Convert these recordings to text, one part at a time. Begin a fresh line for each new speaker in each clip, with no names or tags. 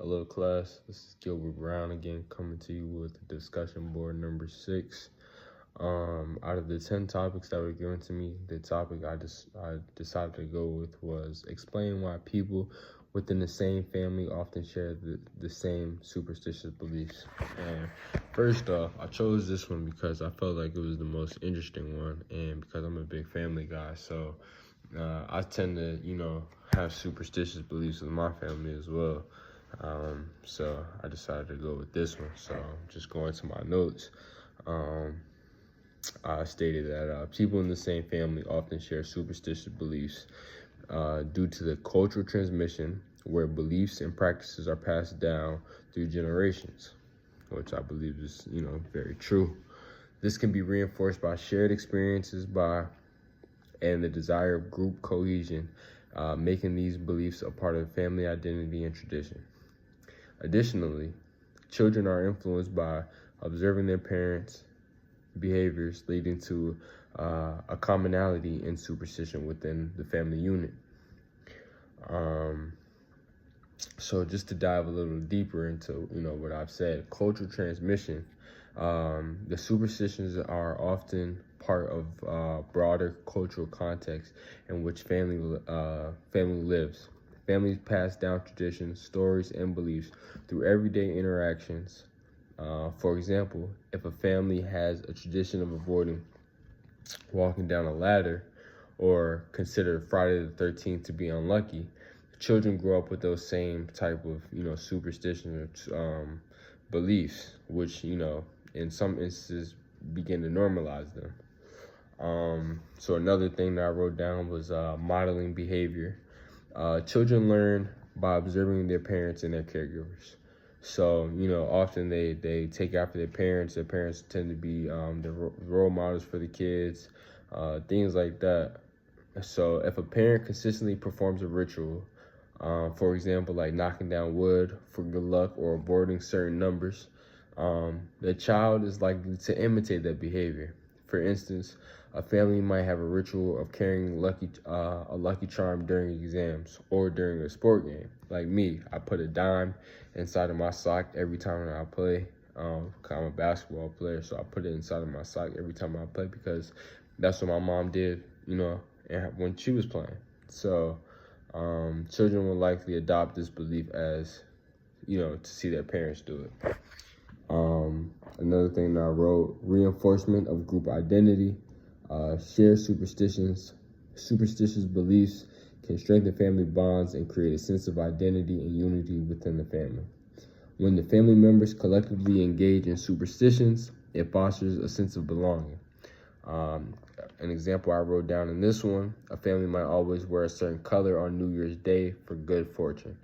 Hello, class. This is Gilbert Brown again, coming to you with discussion board number 6. Out of the 10 topics that were given to me, the topic I decided to go with was explain why people within the same family often share the same superstitious beliefs. And first off, I chose this one because I felt like it was the most interesting one, and because I'm a big family guy, so I tend to, have superstitious beliefs with my family as well. So I decided to go with this one. So just going to my notes. I stated that people in the same family often share superstitious beliefs due to the cultural transmission where beliefs and practices are passed down through generations, which I believe is, very true. This can be reinforced by shared experiences and the desire of group cohesion, making these beliefs a part of family identity and tradition. Additionally, children are influenced by observing their parents' behaviors, leading to a commonality in superstition within the family unit. So just to dive a little deeper into, what I've said, cultural transmission, the superstitions are often part of broader cultural context in which family lives. Families pass down traditions, stories, and beliefs through everyday interactions. For example, if a family has a tradition of avoiding walking down a ladder or consider Friday the 13th to be unlucky, children grow up with those same type of, superstitions, beliefs, which, in some instances begin to normalize them. So another thing that I wrote down was modeling behavior. Children learn by observing their parents and their caregivers. So, often they take after their parents. Their parents tend to be the role models for the kids, things like that. So if a parent consistently performs a ritual, for example, like knocking down wood for good luck or avoiding certain numbers, the child is likely to imitate that behavior. For instance, a family might have a ritual of carrying a lucky charm during exams or during a sport game. Like me, I put a dime inside of my sock every time I play. I'm a basketball player, so I put it inside of my sock every time I play because that's what my mom did, when she was playing. So children will likely adopt this belief as, to see their parents do it. Another thing that I wrote, reinforcement of group identity. Shared superstitious beliefs can strengthen family bonds and create a sense of identity and unity within the family. When the family members collectively engage in superstitions, it fosters a sense of belonging. An example I wrote down in this one, a family might always wear a certain color on New Year's Day for good fortune.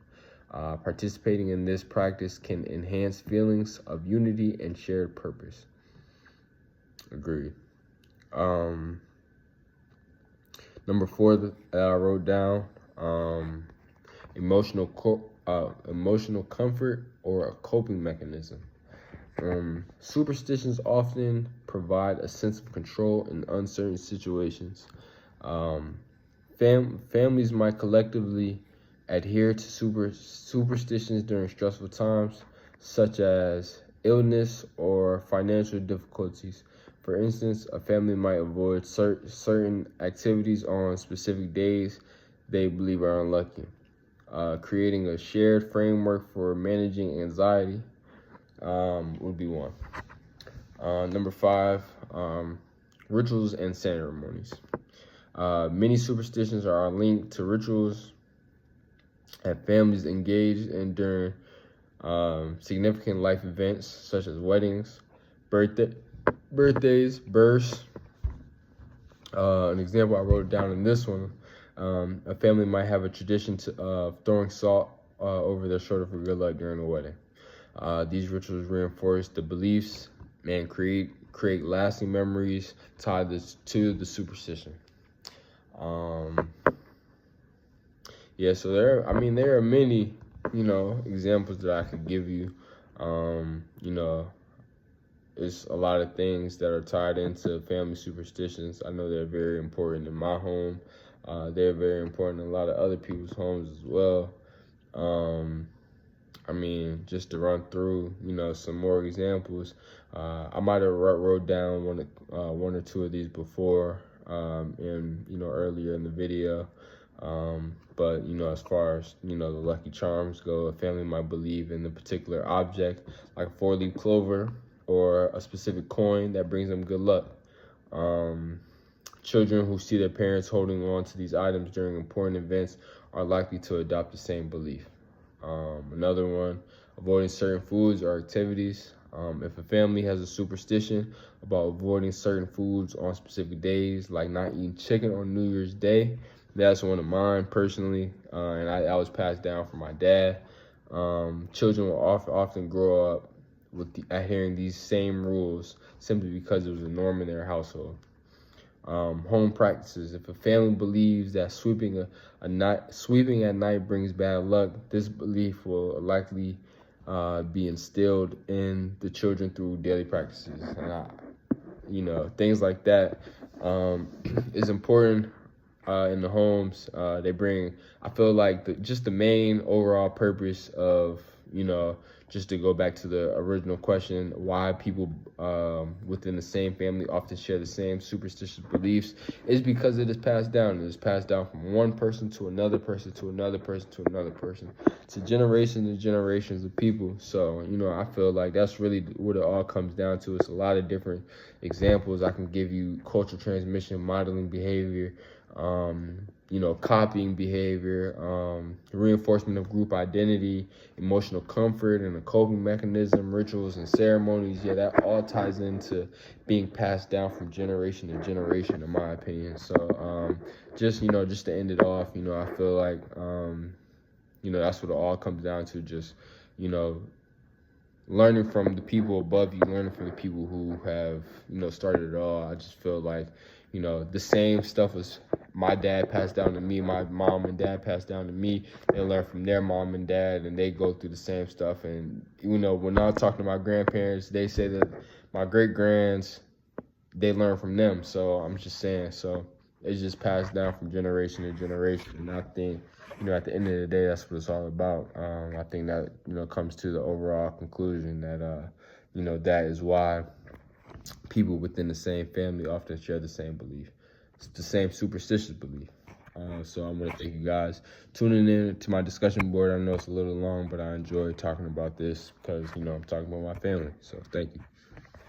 Participating in this practice can enhance feelings of unity and shared purpose. Agreed. Number 4 that I wrote down, emotional comfort or a coping mechanism. Superstitions often provide a sense of control in uncertain situations. Families might collectively adhere to superstitions during stressful times, such as illness or financial difficulties. For instance, a family might avoid certain activities on specific days they believe are unlucky. Creating a shared framework for managing anxiety would be one. Number 5, rituals and ceremonies. Many superstitions are linked to rituals that families engage in during significant life events such as weddings, birthdays, births. An example I wrote down in this one, a family might have a tradition of throwing salt over their shoulder for good luck during the wedding. These rituals reinforce the beliefs and create lasting memories tied to the superstition. So there are many, examples that I could give you. It's a lot of things that are tied into family superstitions. I know they're very important in my home. They're very important in a lot of other people's homes as well. I mean, just to run through, some more examples. I might have wrote down one or two of these before, earlier in the video. But as far as the Lucky Charms go, a family might believe in a particular object, like a four-leaf clover or a specific coin that brings them good luck. Children who see their parents holding on to these items during important events are likely to adopt the same belief. Another one, avoiding certain foods or activities. If a family has a superstition about avoiding certain foods on specific days, like not eating chicken on New Year's Day, that's one of mine personally, and I was passed down from my dad. Children will often grow up with adhering these same rules simply because it was a norm in their household. Home practices. If a family believes that sweeping at night brings bad luck, this belief will likely be instilled in the children through daily practices. And things like that is important in the homes. I feel like the main overall purpose of, just to go back to the original question, why people within the same family often share the same superstitious beliefs, is because it is passed down. It is passed down from one person to another person to another person to another person, to generations and generations of people. So, I feel like that's really what it all comes down to. It's a lot of different examples I can give you: cultural transmission, modeling behavior, copying behavior, reinforcement of group identity, emotional comfort and a coping mechanism, rituals and ceremonies. Yeah, that all ties into being passed down from generation to generation, in my opinion. So just to end it off, I feel like that's what it all comes down to. Just learning from the people above you, learning from the people who have started it all. I just feel like the same stuff as my dad passed down to me, my mom and dad passed down to me. They learn from their mom and dad, and they go through the same stuff. And when I talk to my grandparents, they say that my great grands, they learn from them. So I'm just saying, so it's just passed down from generation to generation. And I think at the end of the day, that's what it's all about. I think that comes to the overall conclusion that that is why people within the same family often share the same belief. It's the same superstitious belief. So I'm going to thank you guys tuning in to my discussion board. I know it's a little long, but I enjoy talking about this because, I'm talking about my family. So thank you.